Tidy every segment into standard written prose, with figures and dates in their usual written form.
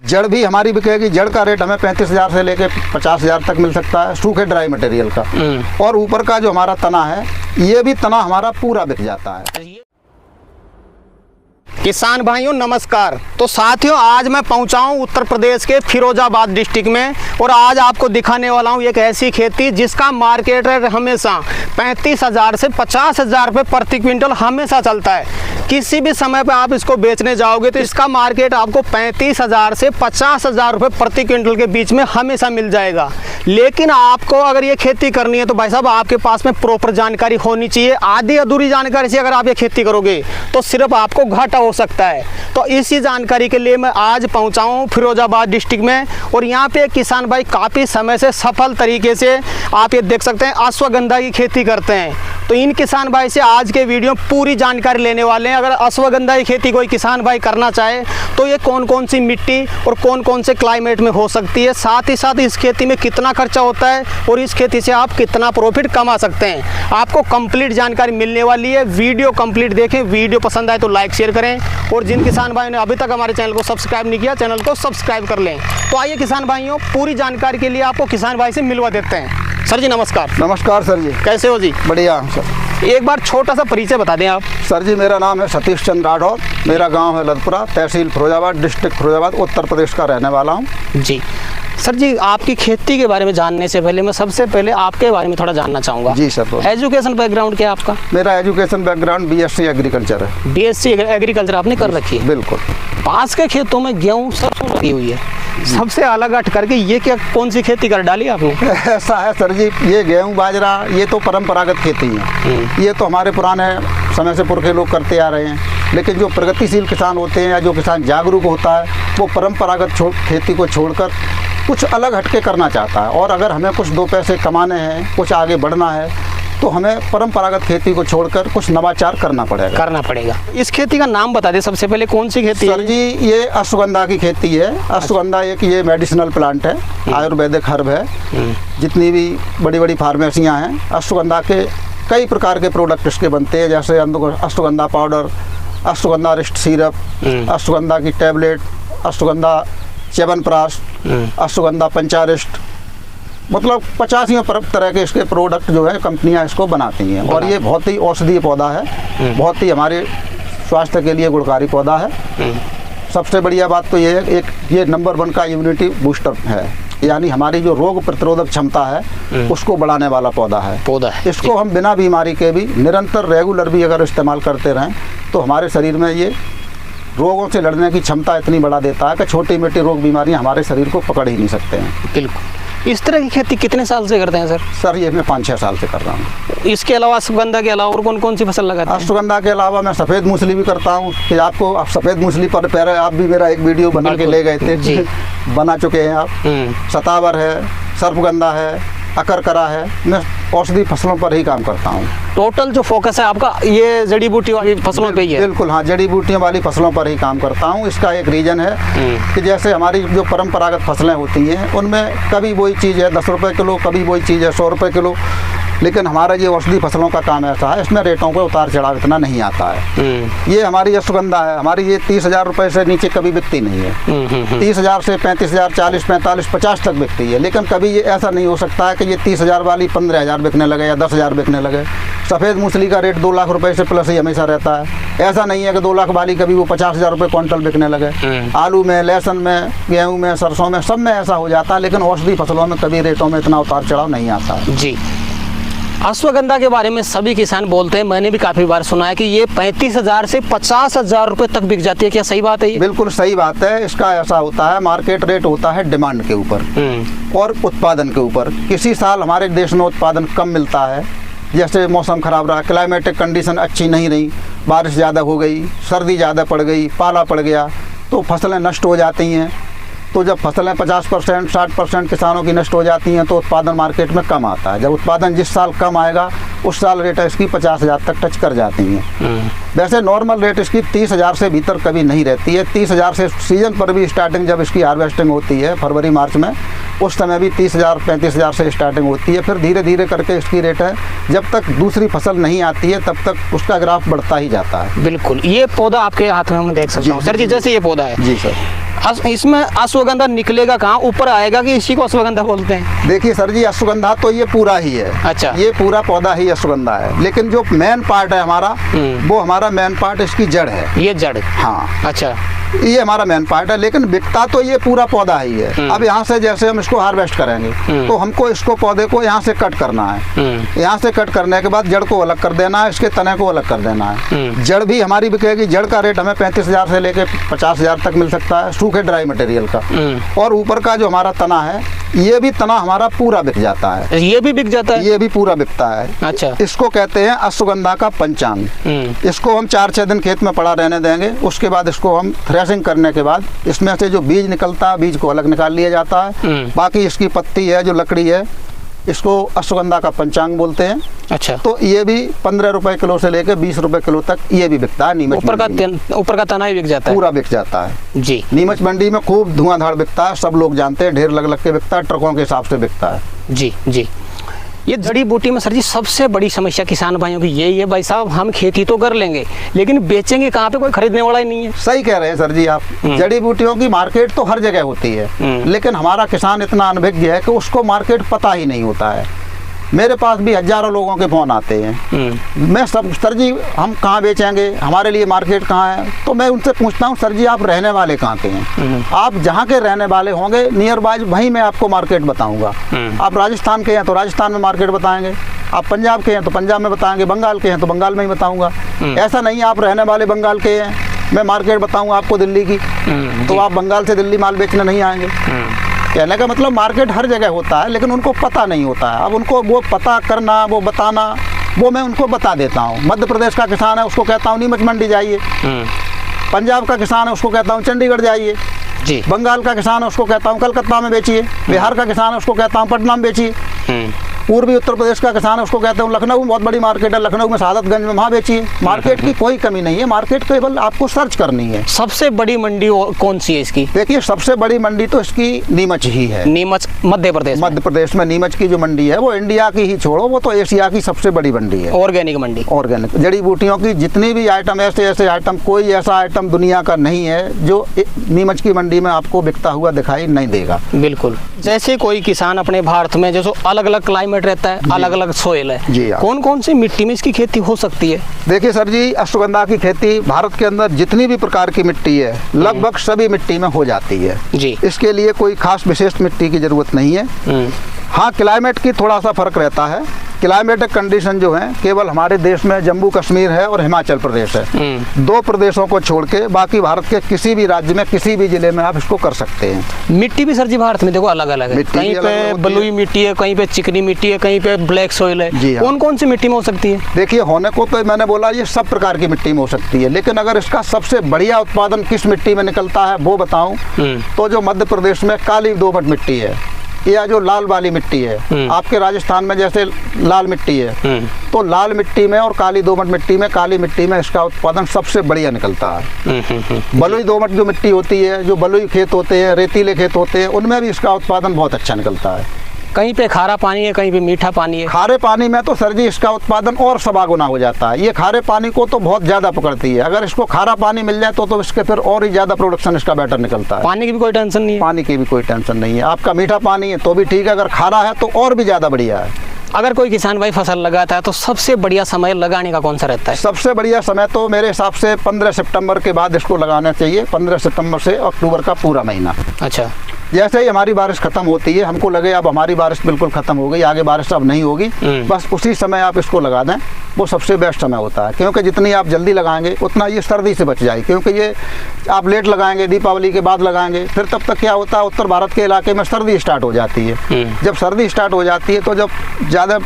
जड़ भी हमारी बिकेगी। जड़ का रेट हमें 35,000 से लेके 50,000 तक मिल सकता है, सूखे ड्राई मटेरियल का। और ऊपर का जो हमारा तना है, ये भी तना हमारा पूरा बिक जाता है। किसान भाइयों नमस्कार। तो साथियों, आज मैं पहुंचा हूं उत्तर प्रदेश के फिरोजाबाद डिस्ट्रिक्ट में और आज आपको दिखाने वाला हूं एक ऐसी खेती जिसका मार्केट रेट हमेशा 35,000 से 50,000 रुपये प्रति क्विंटल हमेशा चलता है। किसी भी समय पे आप इसको बेचने जाओगे तो इसका मार्केट आपको 35,000 से 50,000 रुपये प्रति क्विंटल के बीच में हमेशा मिल जाएगा। लेकिन आपको अगर ये खेती करनी है तो भाई साहब आपके पास में प्रॉपर जानकारी होनी चाहिए। आधी अधूरी जानकारी से अगर आप ये खेती करोगे तो सिर्फ आपको घाटा हो सकता है। तो इसी जानकारी के लिए मैं आज पहुंचा हूं फिरोजाबाद डिस्ट्रिक्ट में और यहाँ पे एक किसान भाई काफ़ी समय से सफल तरीके से आप ये देख सकते हैं अश्वगंधा की खेती करते हैं। तो इन किसान भाई से आज के वीडियो में पूरी जानकारी लेने वाले हैं। अगर अश्वगंधा की खेती कोई किसान भाई करना चाहे तो ये कौन कौन सी मिट्टी और कौन कौन से क्लाइमेट में हो सकती है, साथ ही साथ इस खेती में कितना खर्चा होता है और इस खेती से आप कितना प्रॉफिट कमा सकते हैं, आपको कंप्लीट जानकारी मिलने वाली है। वीडियो कंप्लीट देखें, वीडियो पसंद आए तो लाइक शेयर करें और जिन किसान भाइयों ने अभी तक हमारे चैनल को सब्सक्राइब नहीं किया, चैनल को सब्सक्राइब कर लें। तो आइए किसान भाइयों, पूरी जानकारी के लिए आपको किसान भाई से मिलवा देते हैं। सर जी नमस्कार। नमस्कार सर जी, कैसे हो जी? बढ़िया सर। एक बार छोटा सा परिचय बता दें आप। सर जी, मेरा नाम है सतीश चंद्र राठौर, मेरा गांव है लदपुरा, तहसील फिरोजाबाद, डिस्ट्रिक्ट फिरोजाबाद, उत्तर प्रदेश का रहने वाला हूं जी। सर जी, आपकी खेती के बारे में जानने से पहले मैं सबसे पहले आपके बारे में थोड़ा जानना चाहूँगा। जी सर। एजुकेशन बैकग्राउंड क्या है आपका? मेरा एजुकेशन बैकग्राउंड बीएससी एग्रीकल्चर है। बीएससी एग्रीकल्चर आपने कर रखी है? बिल्कुल। पास के खेतों में गेहूँ सरसों लगी हुई है, सबसे अलग हट करके ये क्या कौन सी खेती कर डाली आपने? ऐसा है सर जी, ये गेहूँ बाजरा ये तो परंपरागत खेती है, ये तो हमारे पुराने समय से पुरखे लोग करते आ रहे हैं। लेकिन जो प्रगतिशील किसान होते हैं या जो किसान जागरूक होता है वो परंपरागत खेती को छोड़कर कुछ अलग हटके करना चाहता है। और अगर हमें कुछ दो पैसे कमाने हैं, कुछ आगे बढ़ना है तो हमें परंपरागत खेती को छोड़कर कुछ नवाचार करना पड़ेगा। इस खेती का नाम बता दें सबसे पहले, कौन सी खेती है? सर जी, ये अश्वगंधा की खेती है। अश्वगंधा एक ये मेडिसिनल प्लांट है, आयुर्वेदिक हर्ब है। जितनी भी बड़ी बड़ी फार्मेसियाँ हैं, अश्वगंधा के कई प्रकार के प्रोडक्ट इसके बनते हैं, जैसे ashwagandha powder, ashwagandha wrist syrup, ashwagandha की टैबलेट, अश्वगंधा च्यवनप्राश, अश्वगंधा पंचारिस्ट, मतलब 85 तरह के इसके प्रोडक्ट जो है कंपनियां इसको बनाती हैं। और ये बहुत ही औषधीय पौधा है, बहुत ही हमारे स्वास्थ्य के लिए गुणकारी पौधा है। सबसे बढ़िया बात तो ये है, एक ये नंबर 1 का इम्यूनिटी बूस्टर है, यानी हमारी जो रोग प्रतिरोधक क्षमता है उसको बढ़ाने वाला पौधा है। इसको हम बिना बीमारी के भी निरंतर रेगुलर भी अगर इस्तेमाल करते रहें तो हमारे शरीर में ये रोगों से लड़ने की क्षमता इतनी बढ़ा देता है कि छोटी मोटी रोग बीमारियां हमारे शरीर को पकड़ ही नहीं सकते हैं। बिल्कुल। इस तरह की खेती कितने साल से करते हैं सर? सर ये मैं 5-6 साल से कर रहा हूँ। इसके अलावा अश्वगंधा के अलावा और कौन कौन सी फसल लगाते हैं? अश्वगंधा के अलावा मैं सफ़ेद मूसली भी करता हूँ कि आपको आप सफ़ेद मूसली पर पहले आप भी मेरा एक वीडियो बना के ले गए थे, बना चुके हैं आप। सतावर है, सर्पगंधा है, अकरकरा है। मैं औषधि फसलों पर ही काम करता हूँ। टोटल जो फोकस है आपका ये जड़ी बूटी वाली फसलों पे ही है? बिल्कुल हाँ, जड़ी बूटियों वाली फसलों पर ही काम करता हूँ। इसका एक रीज़न है कि जैसे हमारी जो परंपरागत फसलें होती हैं उनमें कभी वही चीज़ है 10 रुपये किलो, कभी वही चीज़ है 100 रुपये किलो। लेकिन हमारा ये औषधि फसलों का काम ऐसा है, इसमें रेटों पर उतार चढ़ाव इतना नहीं आता है। ये हमारी अश्वगंधा है, हमारी ये 30,000 रुपये से नीचे कभी बिकती नहीं है। 30,000 से 35,000, 40, 45, 50 तक बिकती है। लेकिन कभी ये ऐसा नहीं हो सकता है कि ये 30,000 वाली 15,000 बिकने लगे या 10,000 बिकने लगे। सफ़ेद मूसली का रेट 2 लाख रुपए से प्लस ही हमेशा रहता है। ऐसा नहीं है कि 2 लाख वाली कभी वो 50,000 रुपये क्विंटल बिकने लगे। आलू में, लहसुन में, गेहूँ में, सरसों में, सब में ऐसा हो जाता है। लेकिन औषधि फसलों में कभी रेटों में इतना उतार चढ़ाव नहीं आता जी। अश्वगंधा के बारे में सभी किसान बोलते हैं, मैंने भी काफ़ी बार सुना है कि ये 35,000 से 50,000 रुपये तक बिक जाती है। क्या सही बात है ये? बिल्कुल सही बात है। इसका ऐसा होता है, मार्केट रेट होता है डिमांड के ऊपर और उत्पादन के ऊपर। किसी साल हमारे देश में उत्पादन कम मिलता है, जैसे मौसम ख़राब रहा, क्लाइमेटिक कंडीशन अच्छी नहीं रही, बारिश ज़्यादा हो गई, सर्दी ज़्यादा पड़ गई, पाला पड़ गया तो फसलें नष्ट हो जाती हैं। तो जब फसलें 50%, 60% किसानों की नष्ट हो जाती हैं तो उत्पादन मार्केट में कम आता है। जब उत्पादन जिस साल कम आएगा उस साल रेट इसकी 50,000 तक टच कर जाती हैं। वैसे नॉर्मल रेट इसकी 30,000 से भीतर कभी नहीं रहती है। 30,000 से सीजन पर भी स्टार्टिंग जब इसकी हार्वेस्टिंग होती है फरवरी मार्च में, उस समय भी 30,000 35,000 से स्टार्टिंग होती है। फिर धीरे धीरे करके इसकी रेट है, जब तक दूसरी फसल नहीं आती है तब तक उसका ग्राफ बढ़ता ही जाता है। बिल्कुल। ये पौधा आपके हाथ में हम देख सकते हैं सर जी, जैसे ये पौधा है जी सर, इसमें अश्वगंधा निकलेगा कहाँ, ऊपर आएगा कि इसी को अश्वगंधा बोलते हैं? देखिए सर जी, अश्वगंधा तो ये पूरा ही है। अच्छा। ये पूरा पौधा ही अश्वगंधा है, लेकिन जो मेन पार्ट है हमारा, वो हमारा मेन पार्ट इसकी जड़ है। ये जड़? हाँ। अच्छा। ये हमारा मेन पार्ट है, लेकिन बिकता तो ये पूरा पौधा ही है। अब यहाँ से जैसे हम इसको हार्वेस्ट करेंगे तो हमको इसको पौधे को यहाँ से कट करना है। यहाँ से कट करने के बाद जड़ को अलग कर देना है, इसके तने को अलग कर देना है। जड़ भी हमारी बिकेगी। जड़ का रेट हमें 35,000 से लेके 50,000 तक मिल सकता है, सूखे ड्राई मटेरियल का। और ऊपर का जो हमारा तना है, ये भी तना हमारा पूरा बिक जाता है। ये भी बिक जाता है? ये भी पूरा बिकता है। अच्छा। इसको कहते हैं अश्वगंधा का पंचांग। इसको हम 4-6 दिन खेत में पड़ा रहने देंगे। उसके बाद इसको हम थ्रेसिंग करने के बाद इसमें से जो बीज निकलता है, बीज को अलग निकाल लिया जाता है। बाकी इसकी पत्ती है, जो लकड़ी है, इसको अश्वगंधा का पंचांग बोलते हैं। अच्छा। तो ये भी 15 रुपए किलो से लेकर 20 रुपए किलो तक ये भी बिकता है। नीमच ऊपर का तना ही बिक जाता है? पूरा बिक जाता है जी। नीमच मंडी में खूब धुआंधार बिकता है, सब लोग जानते हैं। ढेर लग के बिकता है, ट्रकों के हिसाब से बिकता है। जी जी। ये जड़ी बूटी में सर जी सबसे बड़ी समस्या किसान भाइयों की यही है, भाई साहब हम खेती तो कर लेंगे लेकिन बेचेंगे कहाँ पे, कोई खरीदने वाला ही नहीं है। सही कह रहे हैं सर जी आप। जड़ी बूटियों की मार्केट तो हर जगह होती है, लेकिन हमारा किसान इतना अनभिज्ञ है कि उसको मार्केट पता ही नहीं होता है। मेरे पास भी हजारों लोगों के फोन आते हैं। मैं सब, सर जी हम कहाँ बेचेंगे, हमारे लिए मार्केट कहाँ है? तो मैं उनसे पूछता हूँ, सर जी आप रहने वाले कहाँ के हैं? आप जहाँ के रहने वाले होंगे नियर बाय वहीं मैं आपको मार्केट बताऊंगा। आप राजस्थान के हैं तो राजस्थान में मार्केट बताएंगे, आप पंजाब के हैं तो पंजाब में बताएंगे, बंगाल के हैं तो बंगाल में ही बताऊंगा। ऐसा नहीं आप रहने वाले बंगाल के हैं, मैं मार्केट बताऊँगा आपको दिल्ली की, तो आप बंगाल से दिल्ली माल बेचने नहीं आएंगे। कहने का मतलब मार्केट हर जगह होता है, लेकिन उनको पता नहीं होता है। अब उनको वो पता करना, वो बताना, वो मैं उनको बता देता हूँ। मध्य प्रदेश का किसान है, उसको कहता हूँ नीमच मंडी जाइए। पंजाब का किसान है, उसको कहता हूँ चंडीगढ़ जाइए जी। बंगाल का किसान है, उसको कहता हूँ कलकत्ता में बेचिए। बिहार का किसान है, उसको कहता हूँ पटना में बेचिए। पूर्वी उत्तर प्रदेश का किसान है, उसको कहते हैं लखनऊ में बहुत बड़ी मार्केट है, लखनऊ में शहादतगंज में, वहाँ बेचिए। मार्केट की कोई कमी नहीं है, मार्केट केवल आपको सर्च करनी है। सबसे बड़ी मंडी कौन सी है इसकी? देखिए सबसे बड़ी मंडी तो इसकी नीमच ही है। नीमच मध्य प्रदेश में नीमच की जो मंडी है वो इंडिया की ही छोड़ो, वो तो एशिया की सबसे बड़ी मंडी है। ऑर्गेनिक मंडी। ऑर्गेनिक जड़ी बूटियों की जितनी भी आइटम, ऐसे आइटम, कोई ऐसा आइटम दुनिया का नहीं है जो नीमच की मंडी में आपको बिकता हुआ दिखाई नहीं देगा। बिल्कुल। जैसे कोई किसान अपने भारत में जैसे अलग अलग क्लाइमेट रहता है, अलग अलग सोइल है जी, कौन कौन सी मिट्टी में इसकी खेती हो सकती है? देखिए सर जी, अश्वगंधा की खेती भारत के अंदर जितनी भी प्रकार की मिट्टी है लगभग सभी मिट्टी में हो जाती है जी। इसके लिए कोई खास विशेष मिट्टी की जरूरत नहीं है। हाँ, क्लाइमेट की थोड़ा सा फर्क रहता है। क्लाइमेटिक कंडीशन जो है केवल हमारे देश में जम्मू कश्मीर है और हिमाचल प्रदेश है। 2 प्रदेशों को छोड़ के बाकी भारत के किसी भी राज्य में, किसी भी जिले में आप इसको कर सकते हैं। मिट्टी भी सर जी भारत में देखो अलग अलग है, कहीं पे बलुई मिट्टी है, कहीं पे चिकनी मिट्टी है, कहीं पे ब्लैक सोइल है। कौन कौन सी मिट्टी में हो सकती है? देखिए होने को तो मैंने बोला ये सब प्रकार की मिट्टी में हो सकती है, लेकिन अगर इसका सबसे बढ़िया उत्पादन किस मिट्टी में निकलता है वो बताऊं तो जो मध्य प्रदेश में काली दोमट मिट्टी है या जो लाल वाली मिट्टी है, आपके राजस्थान में जैसे लाल मिट्टी है, तो लाल मिट्टी में और काली दोमट मिट्टी में, काली मिट्टी में इसका उत्पादन सबसे बढ़िया निकलता है। बलुई दोमट जो मिट्टी होती है, जो बलुई खेत होते हैं, रेतीले खेत होते हैं, उनमें भी इसका उत्पादन बहुत अच्छा निकलता है। कहीं पे खारा पानी है, कहीं पे मीठा पानी है। खारे पानी में तो सर जी इसका उत्पादन और सवा गुना हो जाता है। ये खारे पानी को तो बहुत ज्यादा पकड़ती है। अगर इसको खारा पानी मिल जाए तो इसके फिर और ही ज्यादा प्रोडक्शन इसका बेटर निकलता है। पानी की भी कोई टेंशन नहीं है? पानी की भी कोई टेंशन नहीं है। आपका मीठा पानी है तो भी ठीक है, अगर खारा है तो और भी ज्यादा बढ़िया है। अगर कोई किसान भाई फसल लगाता है तो सबसे बढ़िया समय लगाने का कौन सा रहता है? सबसे बढ़िया समय तो मेरे हिसाब से 15 सितंबर के बाद इसको लगाना चाहिए। 15 सितंबर से अक्टूबर का पूरा महीना। अच्छा। जैसे ही हमारी बारिश खत्म होती है, हमको लगे अब हमारी बारिश बिल्कुल खत्म हो गई, आगे बारिश अब नहीं होगी, बस उसी समय आप इसको लगा दें, वो सबसे बेस्ट समय होता है। क्योंकि जितनी आप जल्दी लगाएंगे उतना ये सर्दी से बच जाए। क्योंकि ये आप लेट लगाएंगे, दीपावली के बाद लगाएंगे, फिर तब तक क्या होता है, उत्तर भारत के इलाके में सर्दी स्टार्ट हो जाती है। जब सर्दी स्टार्ट हो जाती है तो जब ज़्यादा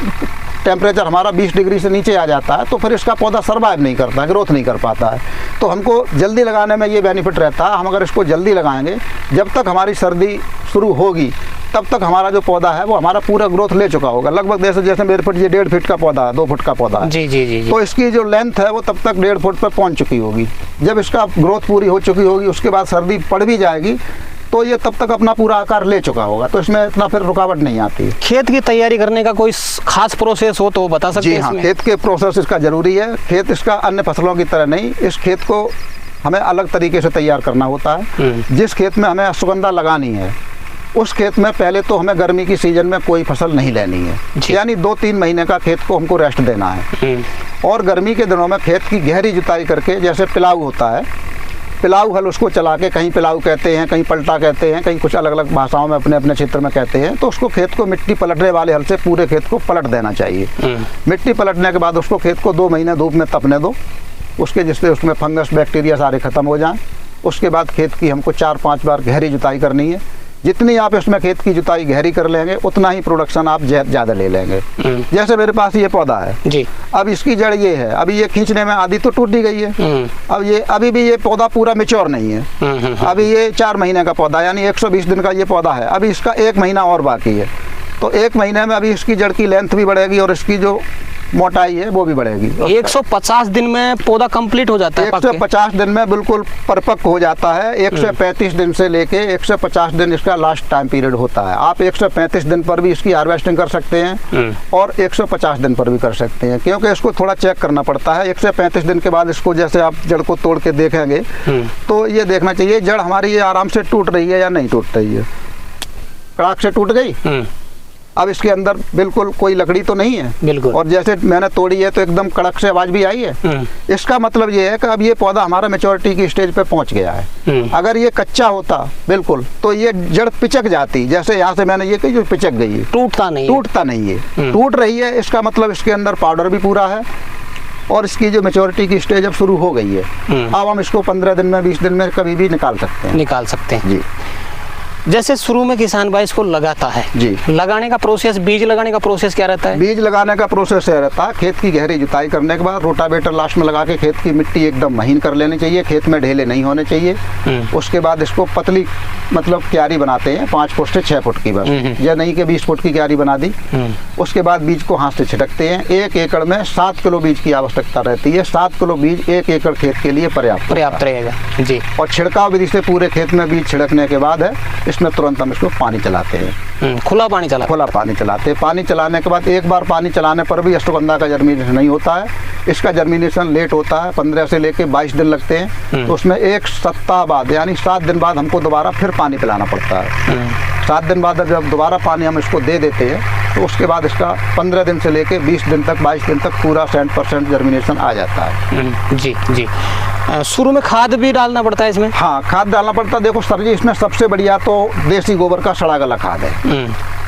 टेम्परेचर हमारा 20 डिग्री से नीचे आ जाता है तो फिर इसका पौधा सर्वाइव नहीं करता, ग्रोथ नहीं कर पाता है। तो हमको जल्दी लगाने में ये बेनिफिट रहता है। हम अगर इसको जल्दी लगाएंगे, जब तक हमारी सर्दी शुरू होगी तब तक हमारा जो पौधा है वो हमारा पूरा ग्रोथ ले चुका होगा। लगभग जैसे मेरे फुट, ये 1.5 फीट का पौधा है, 2 फुट का पौधा है जी। तो इसकी जो लेंथ है वो तब तक 1.5 फुट पर पहुंच चुकी होगी। जब इसका ग्रोथ पूरी हो चुकी होगी, उसके बाद सर्दी पड़ भी जाएगी तो ये तब तक अपना पूरा आकार ले चुका होगा, तो इसमें इतना फिर रुकावट नहीं आती है। खेत की तैयारी करने का कोई खास प्रोसेस हो तो बता सकते हैं? जी हाँ, खेत के प्रोसेस इसका जरूरी है। खेत इसका अन्य फसलों की तरह नहीं, इस खेत को हमें अलग तरीके से तैयार करना होता है। जिस खेत में हमें अश्वगंधा लगानी है उस खेत में पहले तो हमें गर्मी की सीजन में कोई फसल नहीं लेनी है, यानी 2-3 महीने का खेत को हमको रेस्ट देना है। और गर्मी के दिनों में खेत की गहरी जुताई करके, जैसे पिलाऊ होता है, पिलाऊ हल उसको चला के, कहीं पिलाऊ कहते हैं, कहीं पलटा कहते हैं, कहीं कुछ अलग अलग भाषाओं में अपने अपने क्षेत्र में कहते हैं, तो उसको खेत को मिट्टी पलटने वाले हल से पूरे खेत को पलट देना चाहिए। मिट्टी पलटने के बाद उसको खेत को 2 महीने धूप में तपने दो, उसके जिससे उसमें फंगस बैक्टीरिया सारे खत्म हो जाएं। उसके बाद खेत की हमको 4-5 बार गहरी जुताई करनी है। जितनी आप इसमें खेत की जुताई गहरी कर लेंगे उतना ही प्रोडक्शन आप ज़्यादा ले लेंगे। जैसे मेरे पास ये पौधा है जी, अब इसकी जड़ ये है, अभी ये खींचने में आधी तो टूट ही गई है। अब ये अभी भी ये पौधा पूरा मैच्योर नहीं है, अभी ये 4 महीने का पौधा, यानी 120 दिन का ये पौधा है। अभी इसका 1 महीना और बाकी है, तो 1 महीने में अभी इसकी जड़ की लेंथ भी बढ़ेगी और इसकी जो मोटाई है वो भी बढ़ेगी। 150 दिन में पौधा कंप्लीट हो जाता है, 150 दिन में बिल्कुल परिपक्व हो जाता है। 135 दिन से लेके 150 दिन इसका लास्ट टाइम पीरियड होता है। आप 135 दिन पर भी इसकी हार्वेस्टिंग कर सकते हैं और 150 दिन पर भी कर सकते हैं, क्योंकि इसको थोड़ा चेक करना पड़ता है। 135 दिन के बाद इसको जैसे आप जड़ को तोड़ के देखेंगे तो ये देखना चाहिए जड़ हमारी ये आराम से टूट रही है या नहीं टूट रही है। कड़ाक से टूट गई, अब इसके अंदर बिल्कुल कोई लकड़ी तो नहीं है, बिल्कुल, और जैसे मैंने तोड़ी है तो एकदम कड़क से आवाज भी आई है। इसका मतलब ये है कि अब ये पौधा हमारा मैच्योरिटी की स्टेज पे पहुंच गया है। अगर ये कच्चा होता बिल्कुल तो ये जड़ पिचक जाती, जैसे यहाँ से मैंने ये कही जो पिचक गई है, टूटता नहीं है। टूट रही है, इसका मतलब इसके अंदर पाउडर भी पूरा है और इसकी जो मैच्योरिटी की स्टेज अब शुरू हो गई है। अब हम इसको 15 दिन में 20 दिन में कभी भी निकाल सकते हैं जी। जैसे शुरू में किसान भाई इसको लगाता है जी, लगाने का प्रोसेस, बीज लगाने का प्रोसेस क्या रहता है? बीज लगाने का प्रोसेस यह रहता है, खेत की गहरी जुताई करने के बाद रोटावेटर लास्ट में लगा के खेत की मिट्टी एकदम महीन कर लेनी चाहिए, खेत में ढेले नहीं होने चाहिए। उसके बाद इसको पतली मतलब क्यारी बनाते हैं 5 फुट से 6 फुट की, बस या नहीं कि 20 फुट की क्यारी बना दी। उसके बाद बीज को हाथ से छिड़कते हैं। 1 एकड़ में 7 किलो बीज की आवश्यकता रहती है। 7 किलो बीज 1 एकड़ खेत के लिए पर्याप्त रहेगा जी। और छिड़काव विधि से पूरे खेत में बीज छिड़कने के बाद है इसमें तुरंत हम इसको पानी चलाते हैं, खुला पानी चलाते हैं। पानी चलाने के बाद एक बार पानी चलाने पर भी अश्वगंधा का जर्मिनेशन नहीं होता है। इसका जर्मिनेशन लेट होता है, 15 से लेके 22 दिन लगते हैं। तो उसमें 1 सप्ताह बाद यानी 7 दिन बाद हमको दोबारा फिर पानी पिलाना पड़ता है। 7 दिन बाद जब दोबारा पानी हम इसको दे देते हैं तो उसके बाद इसका 15 दिन से लेके 20 दिन तक 22 दिन तक पूरा 100% जर्मिनेशन आ जाता है जी जी। शुरू में खाद भी डालना पड़ता है इसमें? हाँ, खाद डालना पड़ता है। देखो सर जी, इसमें सबसे बढ़िया तो देसी गोबर का सड़ा गला खाद है,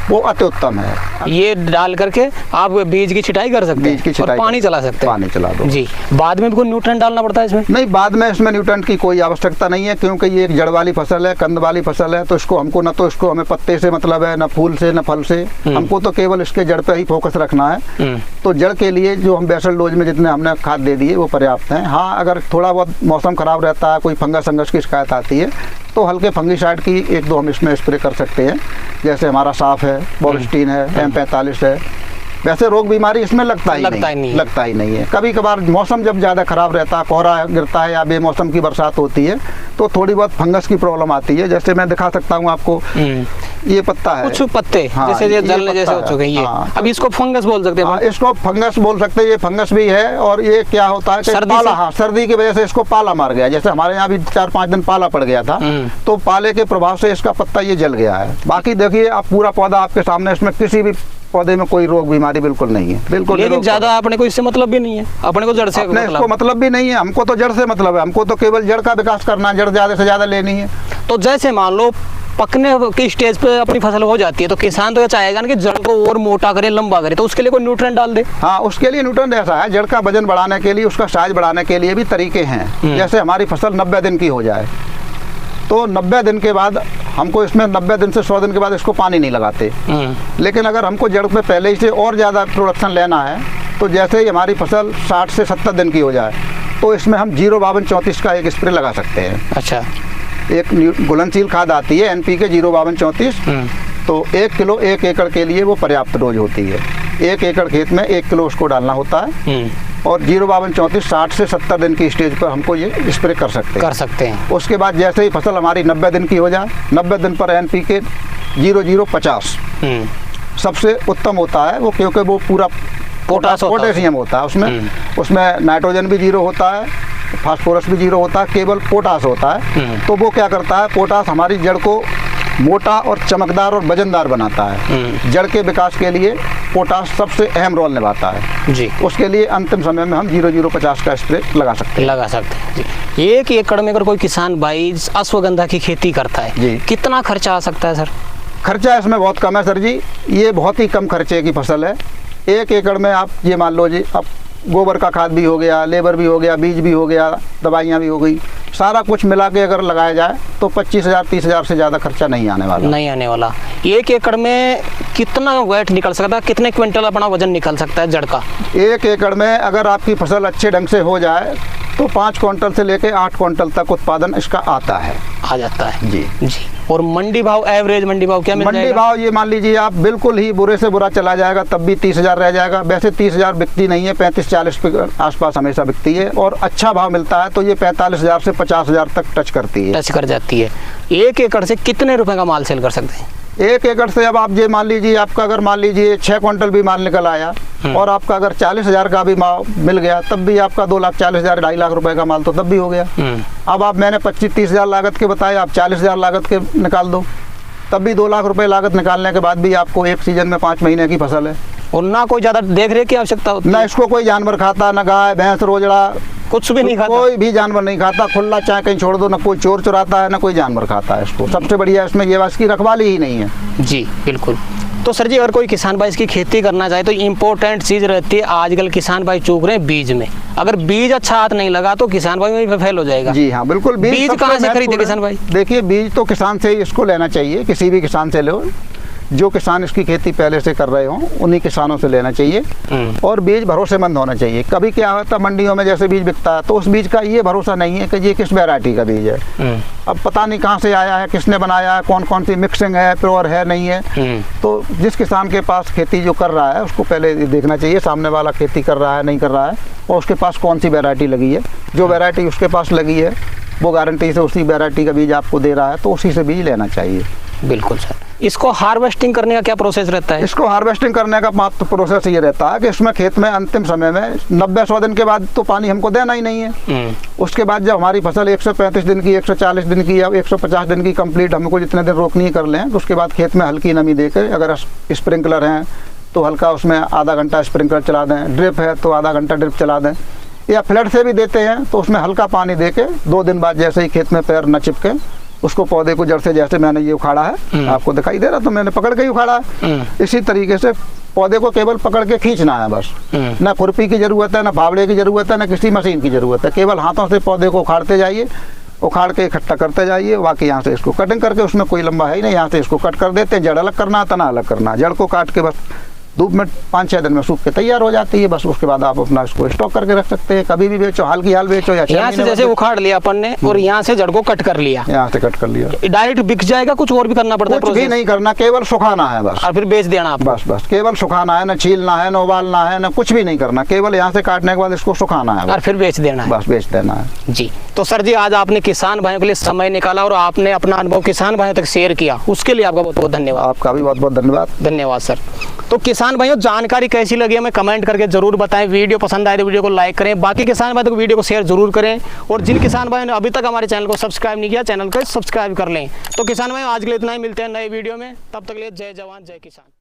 वो अति उत्तम है। ये डाल करके आप बीज की छिटाई कर सकते हैं और पानी चला सकते हैं। पानी चला दो जी। बाद में भी कोई न्यूट्रेंट डालना पड़ता है इसमें? नहीं, बाद में इसमें न्यूट्रेंट की कोई आवश्यकता नहीं है, क्योंकि ये एक जड़ वाली फसल है, कंद वाली फसल है। तो इसको हमको न तो इसको हमें पत्ते से मतलब है, न फूल से, न फल से, हमको तो केवल इसके जड़ पे ही फोकस रखना है। तो जड़ के लिए जो हम बेसल डोज में जितने हमने खाद दे दिए वो पर्याप्त है। हाँ, अगर थोड़ा बहुत मौसम खराब रहता है, कोई फंगस की शिकायत आती है तो हल्के फंगीसाइड की 1-2 हम इसमें स्प्रे कर सकते हैं, जैसे हमारा साफ है, बॉलस्टीन है, M45 है। वैसे रोग बीमारी इसमें लगता ही नहीं है। कभी कभार मौसम जब ज़्यादा खराब रहता है, कोहरा गिरता है या बेमौसम की बरसात होती है तो थोड़ी बहुत फंगस की प्रॉब्लम आती है। जैसे मैं दिखा सकता हूँ आपको, ये पत्ता है, कुछ पत्ते जैसे ये जलने जैसे हो चुके हैं। हाँ, अब इसको फंगस बोल सकते हैं? इसको फंगस बोल सकते हैं। ये फंगस भी है और ये क्या होता है, सर्दी की वजह से इसको पाला मार गया। जैसे हमारे यहाँ भी 4-5 दिन पाला पड़ गया था, तो पाले के प्रभाव से इसका पत्ता ये जल गया है। बाकी देखिए आप पूरा पौधा आपके सामने, इसमें किसी भी पौधे में कोई रोग बीमारी बिल्कुल नहीं है, बिल्कुल। लेकिन ज्यादा अपने को इससे मतलब भी नहीं है, अपने को जड़ से इसको मतलब भी नहीं है। हमको तो जड़ से मतलब है, हमको तो केवल जड़ का विकास करना है, जड़ ज्यादा से ज्यादा लेनी है। तो जैसे मान लो पकने की स्टेज पे अपनी फसल हो जाती है तो किसान तो ये चाहेगा ना कि जड़ को और मोटा करे, लंबा करे, तो उसके लिए कोई न्यूट्रिएंट डाल दे। हाँ, उसके लिए न्यूट्रिएंट ऐसा है, जड़ का वजन बढ़ाने के लिए, उसका साइज बढ़ाने के लिए भी तरीके हैं। जैसे हमारी फसल 90 दिन की हो जाए तो 90 दिन के बाद हमको इसमें 90 दिन से 100 दिन के बाद इसको पानी नहीं लगाते। लेकिन अगर हमको जड़ पे पहले ही से और ज़्यादा प्रोडक्शन लेना है तो जैसे ही हमारी फसल 60 से 70 दिन की हो जाए तो इसमें हम 05234 का एक स्प्रे लगा सकते हैं। अच्छा, एक घुलनशील खाद आती है NPK 05234, तो 1 किलो 1 एकड़ के लिए वो पर्याप्त डोज होती है। 1 एकड़ खेत में 1 किलो उसको डालना होता है और 05234 60 से 70 दिन की स्टेज पर हमको ये स्प्रे कर सकते हैं। उसके बाद जैसे ही फसल हमारी 90 दिन की हो जाए, 90 दिन पर NPK 0050 सबसे उत्तम होता है वो, क्योंकि वो पूरा पोटेशियम होता है उसमें नाइट्रोजन भी 0 होता है फास्फोरस भी जीरो होता है, केवल पोटास होता है। तो वो क्या करता है, पोटास हमारी जड़ को मोटा और चमकदार और वजनदार बनाता है। जड़ के विकास के लिए पोटास सबसे अहम रोल निभाता है जी। उसके लिए अंतिम समय में हम 0050 का स्प्रे लगा सकते हैं जी। 1 एकड़ में अगर कोई किसान भाई अश्वगंधा की खेती करता है जी, कितना खर्चा आ सकता है सर? खर्चा इसमें बहुत कम है सर जी, ये बहुत ही कम खर्चे की फसल है। 1 एकड़ में आप ये मान लो जी, अब गोबर का खाद भी हो गया, लेबर भी हो गया, बीज भी हो गया, दवाइयाँ भी हो गई, सारा कुछ मिला के अगर लगाया जाए तो 25,000 30,000 से ज़्यादा खर्चा नहीं आने वाला। 1 एकड़ में कितना वेट निकल सकता है, कितने क्विंटल अपना वजन निकल सकता है जड़ का? 1 एकड़ में अगर आपकी फसल अच्छे ढंग से हो जाए तो 5 क्विंटल से लेकर 8 क्विंटल तक उत्पादन इसका आता है, आ जाता है जी जी। और मंडी भाव, एवरेज मंडी भाव क्या मिल जाएगा? मंडी भाव ये मान लीजिए आप बिल्कुल ही बुरे से बुरा चला जाएगा तब भी 30,000 रह जाएगा। वैसे 30,000 बिकती नहीं है, 35-40 के आसपास हमेशा बिकती है, और अच्छा भाव मिलता है तो ये 45,000 से 50,000 तक टच करती है, टच कर जाती है। 1 एकड़ से कितने रुपए का माल सेल कर सकते हैं? 1 एकड़ से अब आप ये मान लीजिए, आपका अगर मान लीजिए 6 क्विंटल भी माल निकल आया और आपका अगर 40,000 का भी माल मिल गया तब भी आपका 2,40,000 2.5 लाख रुपए का माल तो तब भी हो गया। अब आप मैंने 25-30,000 लागत के बताए, आप 40,000 लागत के निकाल दो तब भी 2 लाख रुपए लागत निकालने के बाद भी आपको एक सीजन में 5 महीने की फसल है। और ना कोई ज़्यादा देख रेख की आवश्यकता होती है, ना इसको कोई जानवर खाता, ना गाय भैंस रोजड़ा कुछ भी नहीं खाता, कोई भी जानवर नहीं खाता, खुला चाहे कहीं छोड़ दो, ना कोई चोर चुराता है ना कोई जानवर खाता है इसको। सबसे बढ़िया इसमें ये इसकी रखवाली ही नहीं है जी। बिल्कुल। तो सर जी अगर कोई किसान भाई इसकी खेती करना चाहे तो इम्पोर्टेंट चीज़ रहती है, आजकल किसान भाई चूक रहे हैं बीज में। अगर बीज अच्छा हाथ नहीं लगा तो किसान भाई वहीं पे फेल हो जाएगा। जी हाँ बिल्कुल। बीज कहाँ से खरीदे किसान भाई? देखिए बीज तो किसान से ही इसको लेना चाहिए, किसी भी किसान से लो, जो किसान इसकी खेती पहले से कर रहे हों उन्हीं किसानों से लेना चाहिए। और बीज भरोसेमंद होना चाहिए। कभी क्या होता है मंडियों में जैसे बीज बिकता है तो उस बीज का ये भरोसा नहीं है कि ये किस वैरायटी का बीज है, अब पता नहीं कहाँ से आया है, किसने बनाया है, कौन कौन सी मिक्सिंग है, प्योर है नहीं है। तो जिस किसान के पास खेती जो कर रहा है उसको पहले देखना चाहिए सामने वाला खेती कर रहा है नहीं कर रहा है, और उसके पास कौन सी वैरायटी लगी है। जो वैरायटी उसके पास लगी है वो गारंटी से उसी वैरायटी का बीज आपको दे रहा है तो उसी से बीज लेना चाहिए। बिल्कुल सर। इसको हार्वेस्टिंग करने का क्या प्रोसेस रहता है? इसको हार्वेस्टिंग करने का मात्र प्रोसेस ये रहता है कि इसमें खेत में अंतिम समय में 90-100 दिन के बाद तो पानी हमको देना ही नहीं है। उसके बाद जब हमारी फसल 135 दिन की, 140 दिन की या 150 दिन की कंप्लीट हमको जितने दिन रोकनी कर लें तो उसके बाद खेत में हल्की नमी देकर, अगर स्प्रिंकलर हैं तो हल्का उसमें आधा घंटा स्प्रिंकलर चला दें, ड्रिप है तो आधा घंटा ड्रिप चला दें, या फ्लड से भी देते हैं तो उसमें हल्का पानी दे के 2 दिन बाद जैसे ही खेत में पैर न चिपके उसको पौधे को जड़ से, जैसे मैंने ये उखाड़ा है आपको दिखाई दे रहा तो मैंने पकड़ के ही उखाड़ा है, इसी तरीके से पौधे को केवल पकड़ के खींचना है बस। ना खुरपी की जरूरत है, ना फावड़े की जरूरत है, ना किसी मशीन की जरूरत है, केवल हाथों से पौधे को उखाड़ते जाइए, उखाड़ के इकट्ठा करते जाइए। बाकी यहाँ से इसको कटिंग करके, उसमें कोई लंबा है ही नहीं, यहाँ से इसको कट कर देते हैं। जड़ अलग करना, तना अलग करना, जड़ को काट के बस धूप में 5-6 दिन में सूख के तैयार हो जाती है बस। उसके बाद आप अपना इसको स्टॉक करके रख सकते हैं, कभी भी बेचो, हाल की हाल बेचो या यहाँ से जैसे उखाड़ लिया अपन ने और यहाँ से जड़ को कट कर लिया, यहाँ से कट कर लिया, डायरेक्ट बिक जाएगा? कुछ और भी करना पड़ता है? कुछ भी नहीं करना, केवल सुखाना है बस और फिर बेच देना आप? बस केवल सुखाना है, ना छीलना है, ना उबालना है, ना कुछ भी नहीं करना, केवल यहाँ से काटने के बाद इसको सुखाना है और फिर बेच देना है, बस बेच देना है जी। तो सर जी आज आपने किसान भाइयों के लिए समय निकाला और आपने अपना अनुभव किसान भाइयों तक शेयर किया, उसके लिए आपका बहुत बहुत धन्यवाद। आपका भी बहुत बहुत धन्यवाद। धन्यवाद सर। तो किसान भाइयों जानकारी कैसी लगी हमें कमेंट करके जरूर बताएं। वीडियो पसंद आए तो वीडियो को लाइक करें, बाकी किसान भाइयों को वीडियो को शेयर जरूर करें, और जिन किसान भाइयों ने अभी तक हमारे चैनल को सब्सक्राइब नहीं किया चैनल को सब्सक्राइब कर लें। तो किसान भाइयों आज के लिए इतना ही, मिलते हैं नए वीडियो में, तब तक के लिए जय जवान जय किसान।